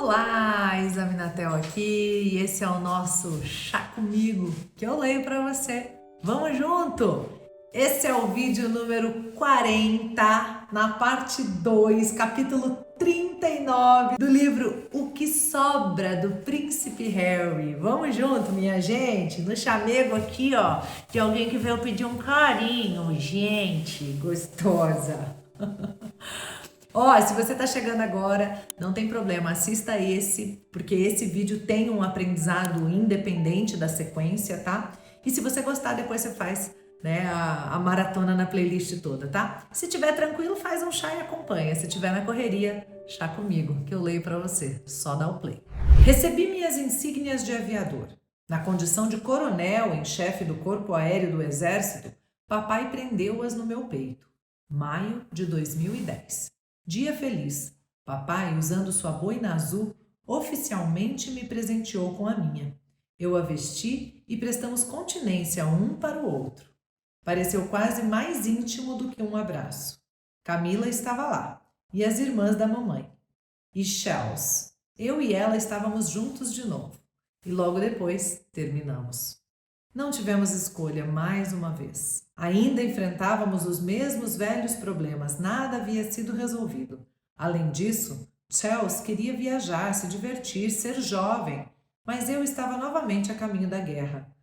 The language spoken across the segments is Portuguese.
Olá, Examinatel aqui, e esse é o nosso Chá Comigo, que eu leio para você. Vamos junto? Esse é o vídeo número 40, na parte 2, capítulo 39 do livro O que Sobra do Príncipe Harry. Vamos junto, minha gente, no chamego aqui, ó, de alguém que veio pedir um carinho, gente gostosa. Ó, se você tá chegando agora, não tem problema, assista esse, porque esse vídeo tem um aprendizado independente da sequência, tá? E se você gostar, depois você faz, né, a maratona na playlist toda, tá? Se tiver tranquilo, faz um chá e acompanha. Se tiver na correria, chá comigo, que eu leio pra você. Só dá o play. Recebi minhas insígnias de aviador. Na condição de coronel em chefe do Corpo Aéreo do Exército, papai prendeu-as no meu peito. Maio de 2010. Dia feliz. Papai, usando sua boina azul, oficialmente me presenteou com a minha. Eu a vesti e prestamos continência um para o outro. Pareceu quase mais íntimo do que um abraço. Camila estava lá, e as irmãs da mamãe. E Chels. Eu e ela estávamos juntos de novo. E logo depois terminamos. Não tivemos escolha mais uma vez. Ainda enfrentávamos os mesmos velhos problemas, nada havia sido resolvido. Além disso, Chels queria viajar, se divertir, ser jovem, mas eu estava novamente a caminho da guerra.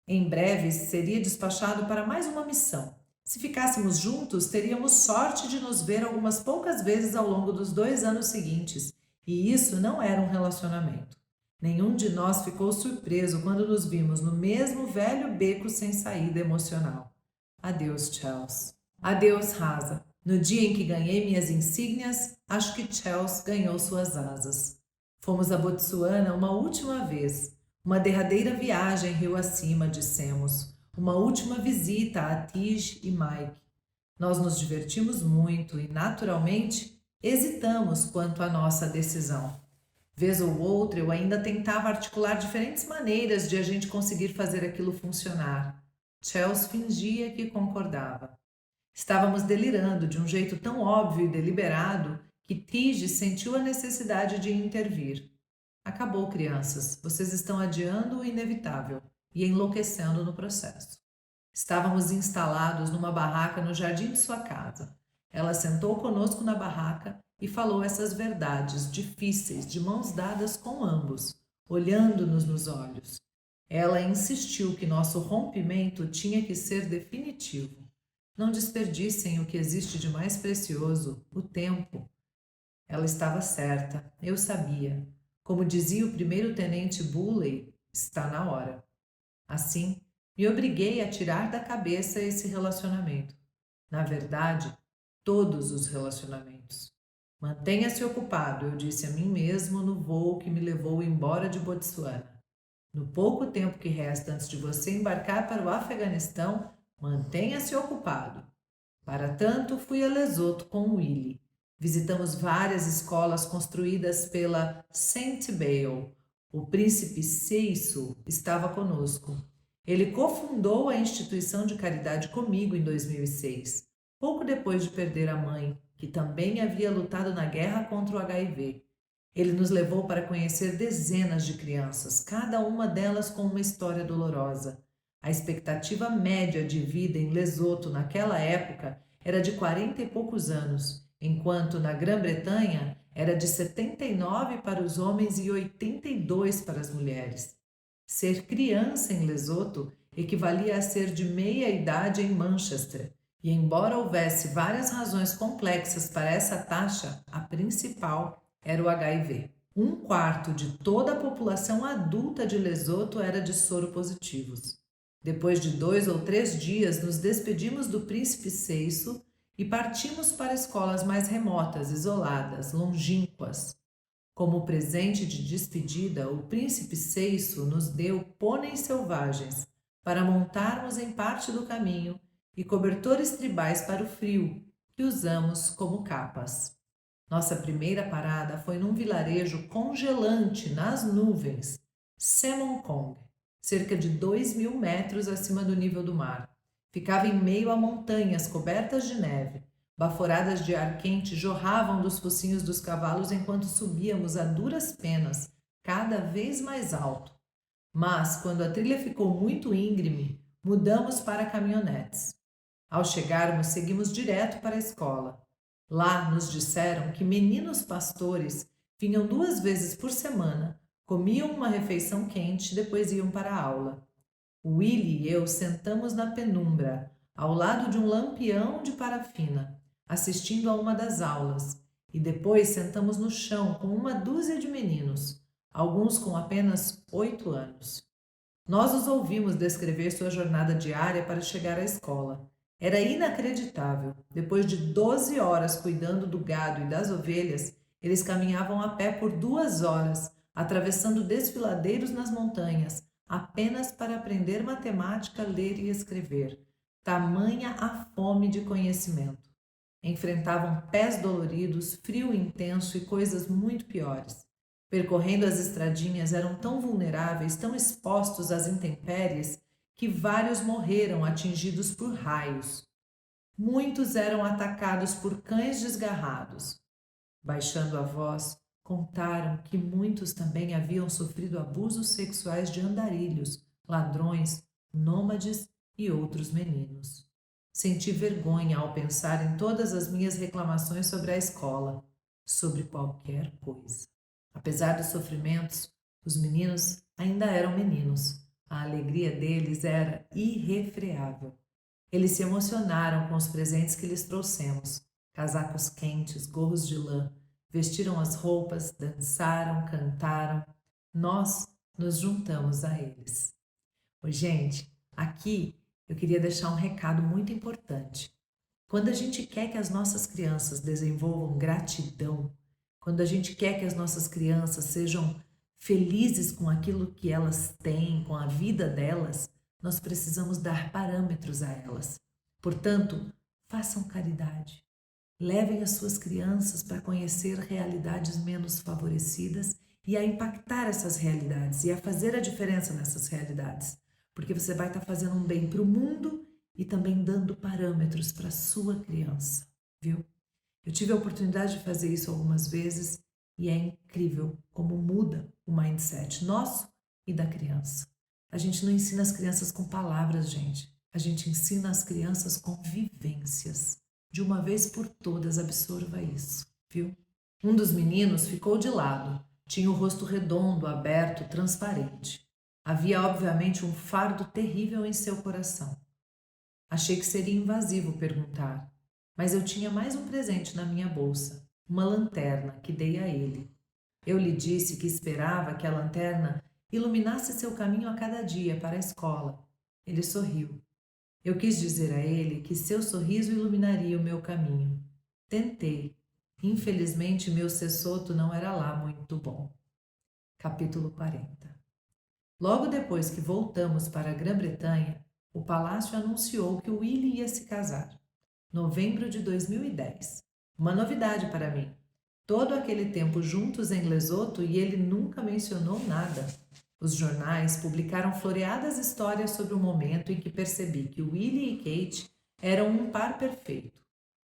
Em breve seria despachado para mais uma missão. Se ficássemos juntos, teríamos sorte de nos ver algumas poucas vezes ao longo dos 2 anos seguintes, e isso não era um relacionamento. Nenhum de nós ficou surpreso quando nos vimos no mesmo velho beco sem saída emocional. Adeus, Chels. Adeus, Rasa. No dia em que ganhei minhas insígnias, acho que Chels ganhou suas asas. Fomos a Botsuana uma última vez. Uma derradeira viagem rio acima, dissemos. Uma última visita a Tige e Mike. Nós nos divertimos muito e, naturalmente, hesitamos quanto à nossa decisão. Vez ou outra, eu ainda tentava articular diferentes maneiras de a gente conseguir fazer aquilo funcionar. Chels fingia que concordava. Estávamos delirando de um jeito tão óbvio e deliberado que Tige sentiu a necessidade de intervir. Acabou, crianças. Vocês estão adiando o inevitável e enlouquecendo no processo. Estávamos instalados numa barraca no jardim de sua casa. Ela sentou conosco na barraca e falou essas verdades difíceis de mãos dadas com ambos, olhando-nos nos olhos. Ela insistiu que nosso rompimento tinha que ser definitivo. Não desperdicem o que existe de mais precioso, o tempo. Ela estava certa, eu sabia. Como dizia o primeiro-tenente Bulley, está na hora. Assim, me obriguei a tirar da cabeça esse relacionamento. Na verdade, todos os relacionamentos. Mantenha-se ocupado, eu disse a mim mesmo no voo que me levou embora de Botsuana. No pouco tempo que resta antes de você embarcar para o Afeganistão, mantenha-se ocupado. Para tanto, fui a Lesoto com Willie. Visitamos várias escolas construídas pela Saint Bale. O príncipe Seiso estava conosco. Ele cofundou a instituição de caridade comigo em 2006, pouco depois de perder a mãe, que também havia lutado na guerra contra o HIV. Ele nos levou para conhecer dezenas de crianças, cada uma delas com uma história dolorosa. A expectativa média de vida em Lesoto naquela época era de 40 e poucos anos, enquanto na Grã-Bretanha era de 79 para os homens e 82 para as mulheres. Ser criança em Lesoto equivalia a ser de meia idade em Manchester, e embora houvesse várias razões complexas para essa taxa, a principal era o HIV. 1/4 de toda a população adulta de Lesoto era de soro positivos. Depois de 2 ou 3 dias, nos despedimos do príncipe Seiso e partimos para escolas mais remotas, isoladas, longínquas. Como presente de despedida, o príncipe Seiso nos deu pôneis selvagens para montarmos em parte do caminho e cobertores tribais para o frio, que usamos como capas. Nossa primeira parada foi num vilarejo congelante nas nuvens, Semonkong, cerca de 2.000 metros acima do nível do mar. Ficava em meio a montanhas cobertas de neve. Baforadas de ar quente jorravam dos focinhos dos cavalos enquanto subíamos a duras penas, cada vez mais alto. Mas, quando a trilha ficou muito íngreme, mudamos para caminhonetes. Ao chegarmos, seguimos direto para a escola. Lá nos disseram que meninos pastores vinham 2 vezes por semana, comiam uma refeição quente e depois iam para a aula. Willie e eu sentamos na penumbra, ao lado de um lampião de parafina, assistindo a uma das aulas, e depois sentamos no chão com uma dúzia de meninos, alguns com apenas 8 anos. Nós os ouvimos descrever sua jornada diária para chegar à escola. Era inacreditável. Depois de 12 horas cuidando do gado e das ovelhas, eles caminhavam a pé por 2 horas, atravessando desfiladeiros nas montanhas, apenas para aprender matemática, ler e escrever. Tamanha a fome de conhecimento. Enfrentavam pés doloridos, frio intenso e coisas muito piores. Percorrendo as estradinhas, eram tão vulneráveis, tão expostos às intempéries, que vários morreram atingidos por raios. Muitos eram atacados por cães desgarrados. Baixando a voz, contaram que muitos também haviam sofrido abusos sexuais de andarilhos, ladrões, nômades e outros meninos. Senti vergonha ao pensar em todas as minhas reclamações sobre a escola, sobre qualquer coisa. Apesar dos sofrimentos, os meninos ainda eram meninos. A alegria deles era irrefreável. Eles se emocionaram com os presentes que lhes trouxemos. Casacos quentes, gorros de lã, vestiram as roupas, dançaram, cantaram. Nós nos juntamos a eles. Oi, gente, aqui eu queria deixar um recado muito importante. Quando a gente quer que as nossas crianças desenvolvam gratidão, quando a gente quer que as nossas crianças sejam felizes com aquilo que elas têm, com a vida delas, nós precisamos dar parâmetros a elas. Portanto, façam caridade. Levem as suas crianças para conhecer realidades menos favorecidas e a impactar essas realidades e a fazer a diferença nessas realidades. Porque você vai estar fazendo um bem para o mundo e também dando parâmetros para a sua criança, viu? Eu tive a oportunidade de fazer isso algumas vezes e é incrível como muda o mindset nosso e da criança. A gente não ensina as crianças com palavras, gente. A gente ensina as crianças com vivências. De uma vez por todas, absorva isso, viu? Um dos meninos ficou de lado. Tinha o rosto redondo, aberto, transparente. Havia, obviamente, um fardo terrível em seu coração. Achei que seria invasivo perguntar, mas eu tinha mais um presente na minha bolsa, uma lanterna que dei a ele. Eu lhe disse que esperava que a lanterna iluminasse seu caminho a cada dia para a escola. Ele sorriu. Eu quis dizer a ele que seu sorriso iluminaria o meu caminho. Tentei. Infelizmente, meu Sesotho não era lá muito bom. Capítulo 40. Logo depois que voltamos para a Grã-Bretanha, o palácio anunciou que Willie ia se casar. Novembro de 2010. Uma novidade para mim. Todo aquele tempo juntos em Lesotho e ele nunca mencionou nada. Os jornais publicaram floreadas histórias sobre o momento em que percebi que Willie e Kate eram um par perfeito.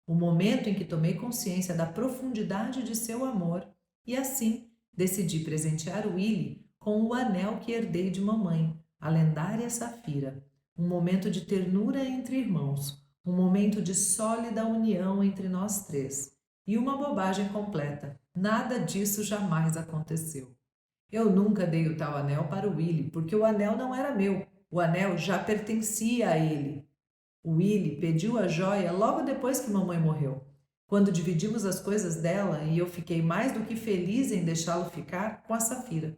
O momento em que tomei consciência da profundidade de seu amor e assim decidi presentear Willie com o anel que herdei de mamãe, a lendária Safira. Um momento de ternura entre irmãos, um momento de sólida união entre nós três. E uma bobagem completa. Nada disso jamais aconteceu. Eu nunca dei o tal anel para o Willie, porque o anel não era meu. O anel já pertencia a ele. O Willie pediu a joia logo depois que mamãe morreu. Quando dividimos as coisas dela e eu fiquei mais do que feliz em deixá-lo ficar com a Safira.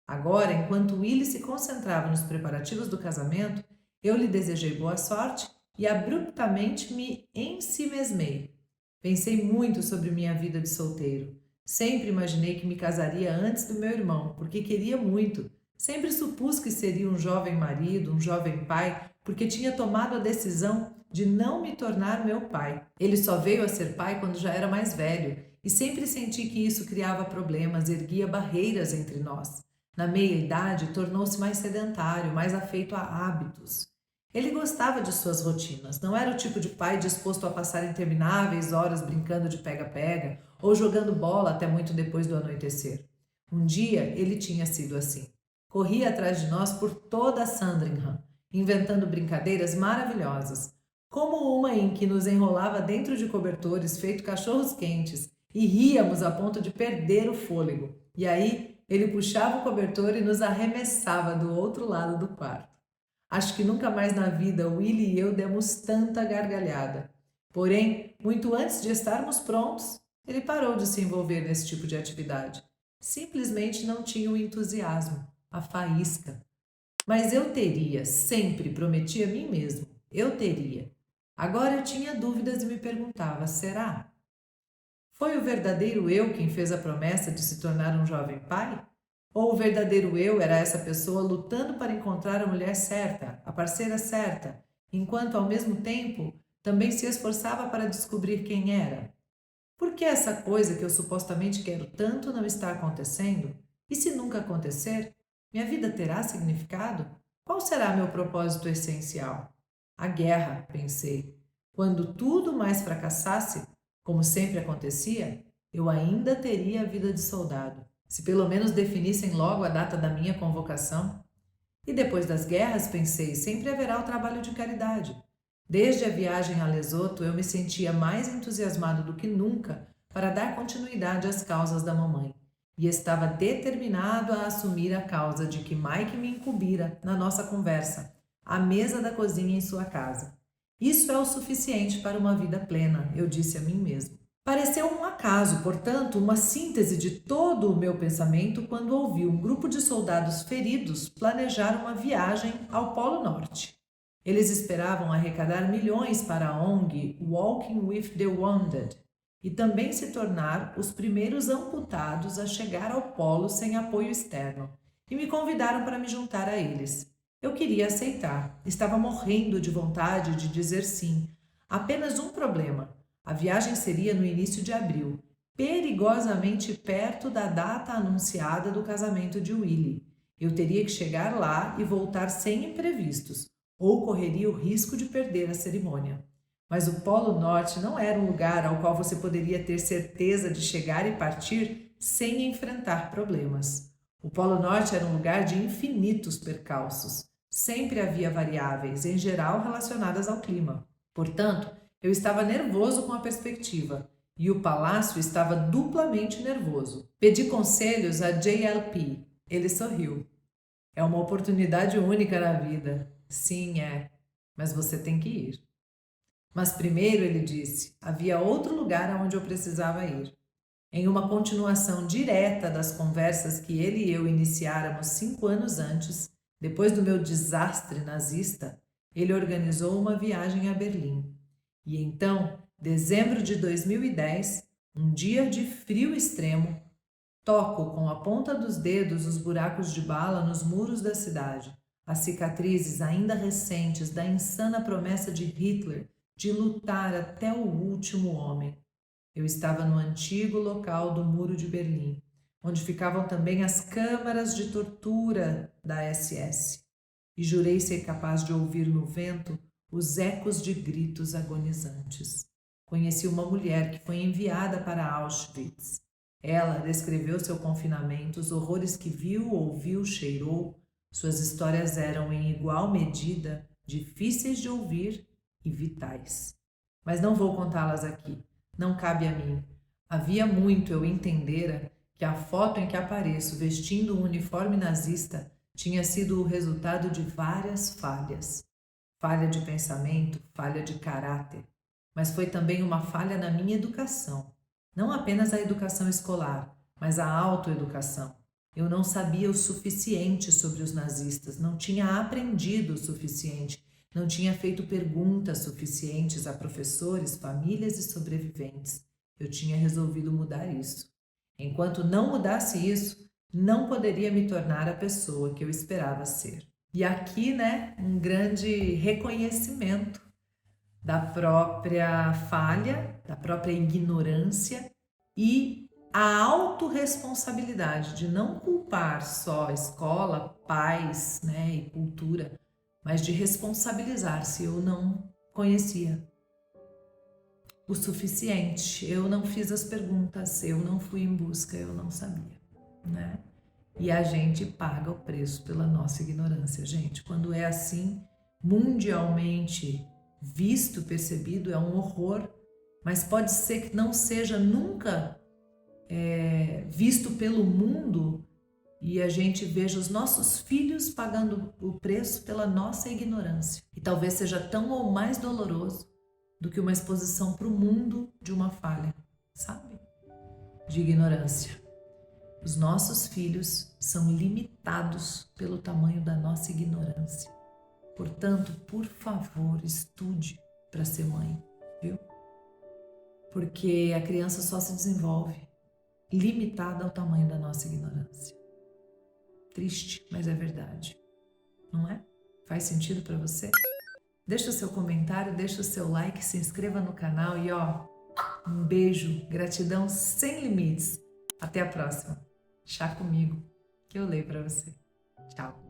Agora, enquanto Willie se concentrava nos preparativos do casamento, eu lhe desejei boa sorte e abruptamente me ensimesmei. Pensei muito sobre minha vida de solteiro. Sempre imaginei que me casaria antes do meu irmão, porque queria muito. Sempre supus que seria um jovem marido, um jovem pai, porque tinha tomado a decisão de não me tornar meu pai. Ele só veio a ser pai quando já era mais velho, e sempre senti que isso criava problemas, erguia barreiras entre nós. Na meia-idade, tornou-se mais sedentário, mais afeito a hábitos. Ele gostava de suas rotinas, não era o tipo de pai disposto a passar intermináveis horas brincando de pega-pega ou jogando bola até muito depois do anoitecer. Um dia ele tinha sido assim. Corria atrás de nós por toda Sandringham, inventando brincadeiras maravilhosas, como uma em que nos enrolava dentro de cobertores feito cachorros quentes e ríamos a ponto de perder o fôlego. E aí ele puxava o cobertor e nos arremessava do outro lado do quarto. Acho que nunca mais na vida Willie e eu demos tanta gargalhada. Porém, muito antes de estarmos prontos, ele parou de se envolver nesse tipo de atividade. Simplesmente não tinha o entusiasmo, a faísca. Mas eu teria, sempre prometi a mim mesmo, eu teria. Agora eu tinha dúvidas e me perguntava, será? Foi o verdadeiro eu quem fez a promessa de se tornar um jovem pai? Ou o verdadeiro eu era essa pessoa lutando para encontrar a mulher certa, a parceira certa, enquanto ao mesmo tempo também se esforçava para descobrir quem era? Por que essa coisa que eu supostamente quero tanto não está acontecendo? E se nunca acontecer, minha vida terá significado? Qual será meu propósito essencial? A guerra, pensei. Quando tudo mais fracassasse, como sempre acontecia, eu ainda teria a vida de soldado. Se pelo menos definissem logo a data da minha convocação. E depois das guerras, pensei, sempre haverá o trabalho de caridade. Desde a viagem a Lesoto, eu me sentia mais entusiasmado do que nunca para dar continuidade às causas da mamãe. E estava determinado a assumir a causa de que Mike me incumbira na nossa conversa, à mesa da cozinha em sua casa. Isso é o suficiente para uma vida plena, eu disse a mim mesmo. Pareceu um acaso, portanto, uma síntese de todo o meu pensamento quando ouvi um grupo de soldados feridos planejar uma viagem ao Polo Norte. Eles esperavam arrecadar milhões para a ONG Walking with the Wounded e também se tornar os primeiros amputados a chegar ao polo sem apoio externo, e me convidaram para me juntar a eles. Eu queria aceitar, estava morrendo de vontade de dizer sim. Apenas um problema. A viagem seria no início de abril, perigosamente perto da data anunciada do casamento de Willie. Eu teria que chegar lá e voltar sem imprevistos, ou correria o risco de perder a cerimônia. Mas o Polo Norte não era um lugar ao qual você poderia ter certeza de chegar e partir sem enfrentar problemas. O Polo Norte era um lugar de infinitos percalços. Sempre havia variáveis, em geral relacionadas ao clima. Portanto, eu estava nervoso com a perspectiva, e o palácio estava duplamente nervoso. Pedi conselhos a JLP. Ele sorriu. É uma oportunidade única na vida. Sim, é. Mas você tem que ir. Mas primeiro, ele disse, havia outro lugar aonde eu precisava ir. Em uma continuação direta das conversas que ele e eu iniciáramos 5 anos antes, depois do meu desastre nazista, ele organizou uma viagem a Berlim. E então, dezembro de 2010, um dia de frio extremo, toco com a ponta dos dedos os buracos de bala nos muros da cidade, as cicatrizes ainda recentes da insana promessa de Hitler de lutar até o último homem. Eu estava no antigo local do Muro de Berlim, onde ficavam também as câmaras de tortura da SS, e jurei ser capaz de ouvir no vento os ecos de gritos agonizantes. Conheci uma mulher que foi enviada para Auschwitz. Ela descreveu seu confinamento, os horrores que viu, ouviu, cheirou. Suas histórias eram, em igual medida, difíceis de ouvir e vitais. Mas não vou contá-las aqui. Não cabe a mim. Havia muito eu entendera que a foto em que apareço vestindo um uniforme nazista tinha sido o resultado de várias falhas. Falha de pensamento, falha de caráter. Mas foi também uma falha na minha educação. Não apenas a educação escolar, mas a autoeducação. Eu não sabia o suficiente sobre os nazistas, não tinha aprendido o suficiente, não tinha feito perguntas suficientes a professores, famílias e sobreviventes. Eu tinha resolvido mudar isso. Enquanto não mudasse isso, não poderia me tornar a pessoa que eu esperava ser. E aqui, um grande reconhecimento da própria falha, da própria ignorância e a autorresponsabilidade de não culpar só a escola, pais, e cultura, mas de responsabilizar-se. Eu não conhecia o suficiente, eu não fiz as perguntas, eu não fui em busca, eu não sabia, né? E a gente paga o preço pela nossa ignorância, gente. Quando é assim, mundialmente visto, percebido, é um horror, mas pode ser que não seja nunca visto pelo mundo e a gente veja os nossos filhos pagando o preço pela nossa ignorância. E talvez seja tão ou mais doloroso do que uma exposição para o mundo de uma falha, sabe? De ignorância. Os nossos filhos são limitados pelo tamanho da nossa ignorância. Portanto, por favor, estude para ser mãe, viu? Porque a criança só se desenvolve limitada ao tamanho da nossa ignorância. Triste, mas é verdade, não é? Faz sentido para você? Deixa o seu comentário, deixa o seu like, se inscreva no canal e um beijo, gratidão sem limites. Até a próxima. Chá comigo, que eu leio para você. Tchau.